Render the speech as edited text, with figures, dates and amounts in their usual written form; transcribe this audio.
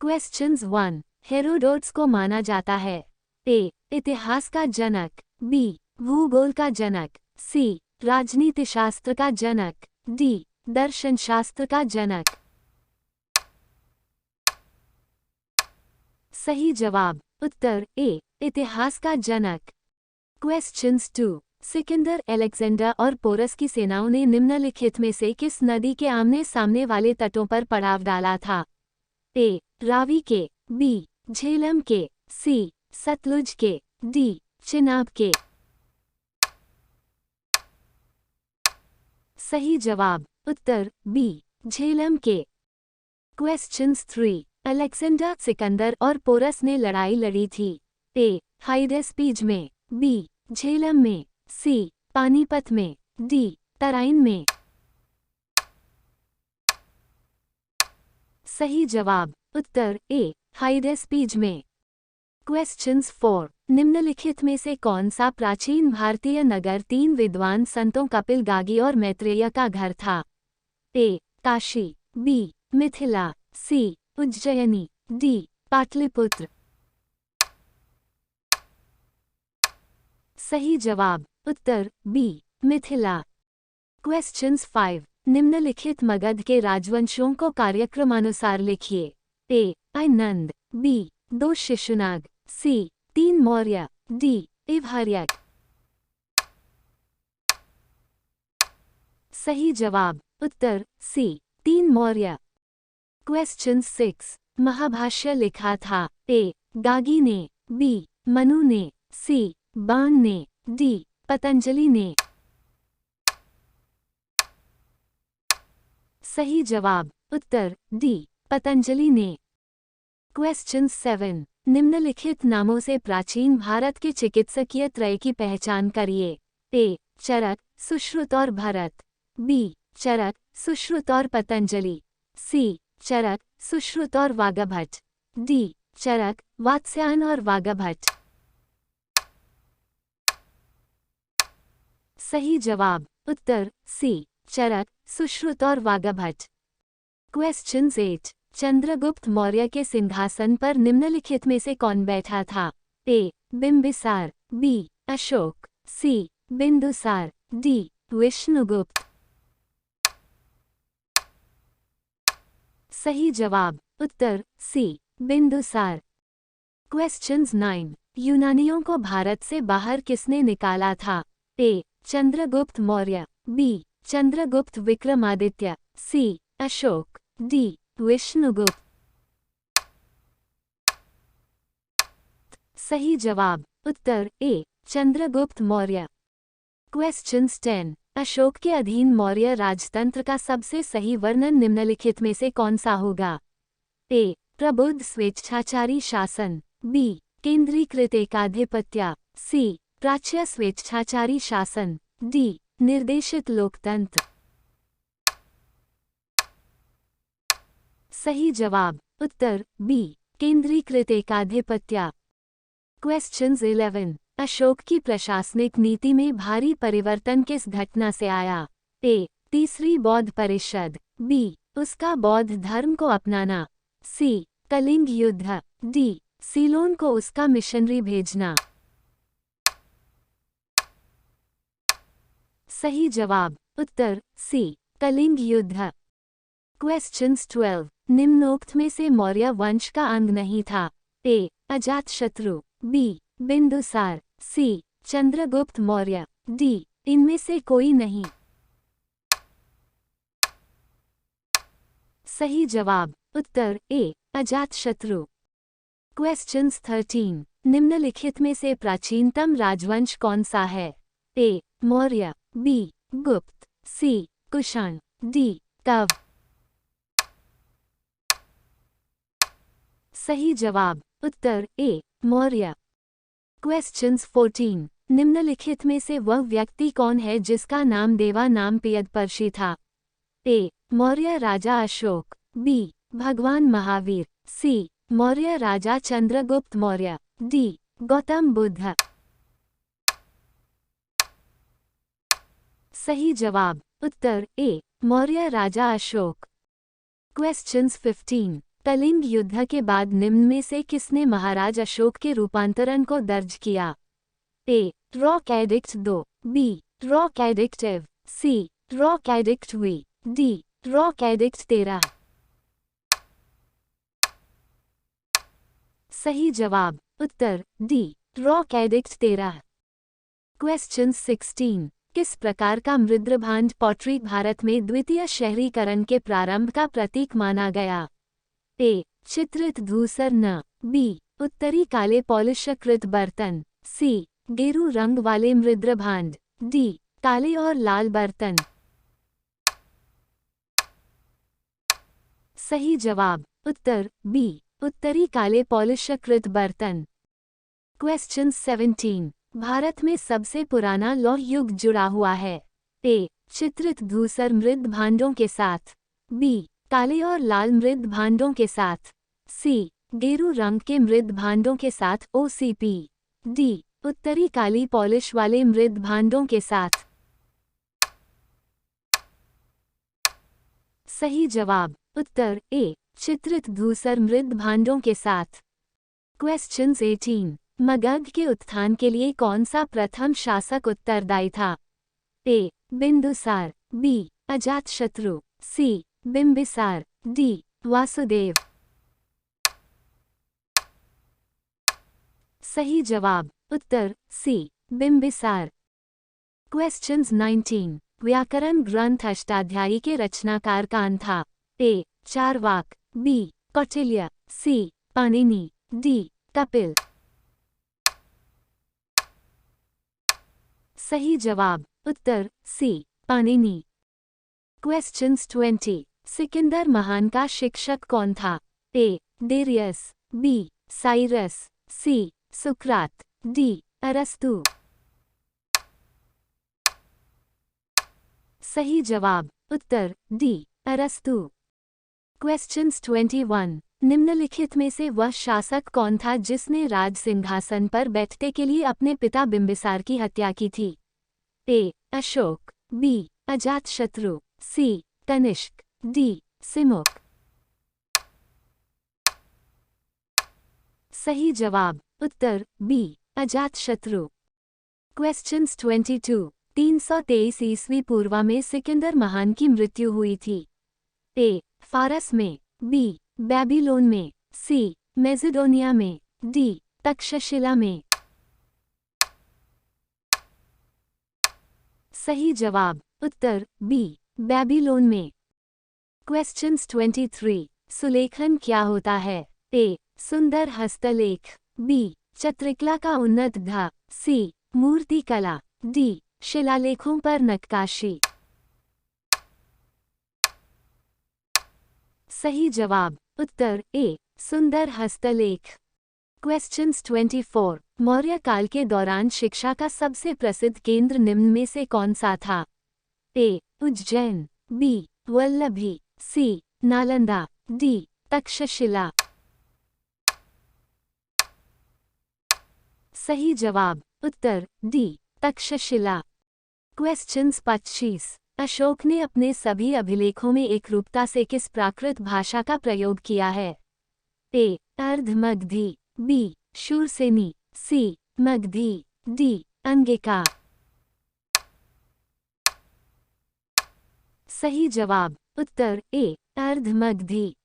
Questions 1। Herodotus को माना जाता है ए इतिहास का जनक, बी भूगोल का जनक, सी राजनीतिशास्त्र का जनक, डी दर्शनशास्त्र का जनक। सही जवाब उत्तर ए इतिहास का जनक। क्वेश्चंस 2। सिकंदर, अलेक्जेंडर और पोरस की सेनाओं ने निम्नलिखित में से किस नदी के आमने सामने वाले तटों पर पड़ाव डाला था? ए रावी के, बी झेलम के, सी सतलुज के, डी चिनाब के। सही जवाब उत्तर बी झेलम के। क्वेश्चंस 3। अलेक्जेंडर, सिकंदर और पोरस ने लड़ाई लड़ी थी। ए हाइडेस्पीज में, बी झेलम में, सी पानीपत में, डी तराइन में। सही जवाब उत्तर ए हाइडेस्पीज में। क्वेश्चंस 4। निम्नलिखित में से कौन सा प्राचीन भारतीय नगर 3 विद्वान संतों कपिल, गागी और मैत्रेय का घर था? ए काशी, बी मिथिला, सी उज्जयिनी, डी पाटलिपुत्र। सही जवाब उत्तर बी मिथिला। क्वेश्चंस 5। निम्नलिखित मगध के राजवंशों को कार्यक्रमानुसार लिखिए। ए आनंद, बी 2 शिशुनाग, सी 3 मौर्य, डी इवहर्यक। सही जवाब उत्तर सी 3 मौर्य। क्वेश्चन 6। महाभाष्य लिखा था। ए गागी ने, बी मनु ने, सी बाण ने, डी पतंजलि ने। सही जवाब उत्तर डी पतंजलि ने। क्वेश्चन 7। निम्नलिखित नामों से प्राचीन भारत के चिकित्सकीय त्रय की पहचान करिए। ए चरक, सुश्रुत और भरत, बी चरक, सुश्रुत और पतंजलि, सी चरक, सुश्रुत और वाग्भट, डी चरक, वात्स्यायन और वाग्भट। सही जवाब उत्तर सी चरक, सुश्रुत और वाग्भट। क्वेश्चन 8। चंद्रगुप्त मौर्य के सिंहासन पर निम्नलिखित में से कौन बैठा था? ए बिंबिसार, बी अशोक, सी बिंदुसार, डी विष्णुगुप्त। सही जवाब उत्तर सी बिंदुसार। क्वेश्चंस 9। यूनानियों को भारत से बाहर किसने निकाला था? ए चंद्रगुप्त मौर्य, बी चंद्रगुप्त विक्रमादित्य, सी अशोक, डी विष्णुगुप्त। सही जवाब उत्तर ए चंद्रगुप्त मौर्य। क्वेश्चंस 10। अशोक के अधीन मौर्य राजतंत्र का सबसे सही वर्णन निम्नलिखित में से कौन सा होगा? ए प्रबुद्ध स्वेच्छाचारी शासन, बी केंद्रीकृत एकाधिपत्य, सी प्राच्य स्वेच्छाचारी शासन, डी निर्देशित लोकतंत्र। सही जवाब उत्तर बी केंद्रीकृत एकाधिपत्य। क्वेश्चंस 11। अशोक की प्रशासनिक नीति में भारी परिवर्तन किस घटना से आया? ए तीसरी बौद्ध परिषद, बी उसका बौद्ध धर्म को अपनाना, सी कलिंग युद्ध, डी सीलोन को उसका मिशनरी भेजना। सही जवाब उत्तर सी कलिंग युद्ध। क्वेश्चंस 12। निम्नोक्त में से मौर्य वंश का अंग नहीं था? ए अजातशत्रु, बी बिंदुसार, सी चंद्रगुप्त मौर्य, डी इनमें से कोई नहीं। सही जवाब उत्तर ए अजातशत्रु। क्वेश्चंस 13। निम्नलिखित में से प्राचीनतम राजवंश कौन सा है? ए मौर्य, बी गुप्त, सी कुषाण, डी तव। सही जवाब उत्तर ए मौर्य। क्वेश्चंस 14। निम्नलिखित में से वह व्यक्ति कौन है जिसका नाम देवा नाम पियदपर्शी था? ए मौर्य राजा अशोक, बी भगवान महावीर, सी मौर्य राजा चंद्रगुप्त मौर्य, डी गौतम बुद्ध। सही जवाब उत्तर ए मौर्य राजा अशोक। क्वेश्चंस 15। कलिंग युद्ध के बाद निम्न में से किसने महाराज अशोक के रूपांतरण को दर्ज किया? A. Rock edict 2, B. Rock edict एव, C. Rock edict V, D. Rock edict 13। सही जवाब उत्तर डी. Rock edict 13। क्वेश्चन 16। किस प्रकार का मृद्रभांड पॉटरी भारत में द्वितीय शहरीकरण के प्रारंभ का प्रतीक माना गया? ए. चित्रित धूसर न, बी. उत्तरी काले पॉलिशकृत बर्तन, सी. गेरू रंग वाले मृद्रभांड, डी. काले और लाल बर्तन। सही जवाब उत्तर बी. उत्तरी काले पॉलिशकृत बर्तन। क्वेश्चन 17। भारत में सबसे पुराना लौह युग जुड़ा हुआ है? ए. चित्रित धूसर मृद भांडों के साथ, बी. काले और लाल मृद भांडों के साथ, सी. गेरू रंग के मृद भांडों के साथ OCP, डी. उत्तरी काली पॉलिश वाले मृद भांडों के साथ। सही जवाब उत्तर ए. चित्रित धूसर मृद भांडों के साथ। क्वेश्चन 18। मगध के उत्थान के लिए कौन सा प्रथम शासक उत्तरदायी था? ए. बिंदुसार, बी. अजातशत्रु, सी. बिंबिसार, डी. वासुदेव। सही जवाब उत्तर सी. बिंबिसार। क्वेश्चंस 19। व्याकरण ग्रंथ अष्टाध्यायी के रचनाकार कौन था? A. Charvaka, B. Kautilya, C. Panini, D. Kapil. सही जवाब उत्तर सी. पाणिनि। क्वेश्चंस 20। सिकंदर महान का शिक्षक कौन था? A. Darius, B. Cyrus, C. सुकरात, डी. अरस्तु। सही जवाब उत्तर डी. अरस्तु। क्वेश्चंस 21। निम्नलिखित में से वह शासक कौन था जिसने राज सिंहासन पर बैठने के लिए अपने पिता बिंबिसार की हत्या की थी? ए. अशोक, बी. अजातशत्रु, सी. कनिष्क, डी. सिमुक। सही जवाब उत्तर बी. अजातशत्रु। क्वेश्चंस 22। 323 ईस्वी पूर्व में सिकंदर महान की मृत्यु हुई थी? ए. फारस में, बी. बेबीलोन में, सी. मैसेडोनिया में, डी. तक्षशिला में। सही जवाब उत्तर बी. बेबीलोन में। क्वेश्चंस 23। सुलेखन क्या होता है? ए. सुंदर हस्तलेख, बी. चित्रकला का उन्नत ढांचा, सी. मूर्तिकला, डी. शिलालेखों पर नक्काशी। सही जवाब उत्तर ए. सुंदर हस्तलेख। क्वेश्चंस 24। मौर्य काल के दौरान शिक्षा का सबसे प्रसिद्ध केंद्र निम्न में से कौन सा था? ए. उज्जैन, बी. वल्लभी, सी. नालंदा, डी. तक्षशिला। सही जवाब उत्तर डी. तक्षशिला। क्वेश्चंस 25। अशोक ने अपने सभी अभिलेखों में एकरूपता से किस प्राकृत भाषा का प्रयोग किया है? ए. अर्धमगधी, बी. शूरसेनी, सी. मगधी, डी. अंगिका। सही जवाब उत्तर ए. अर्धमगधी।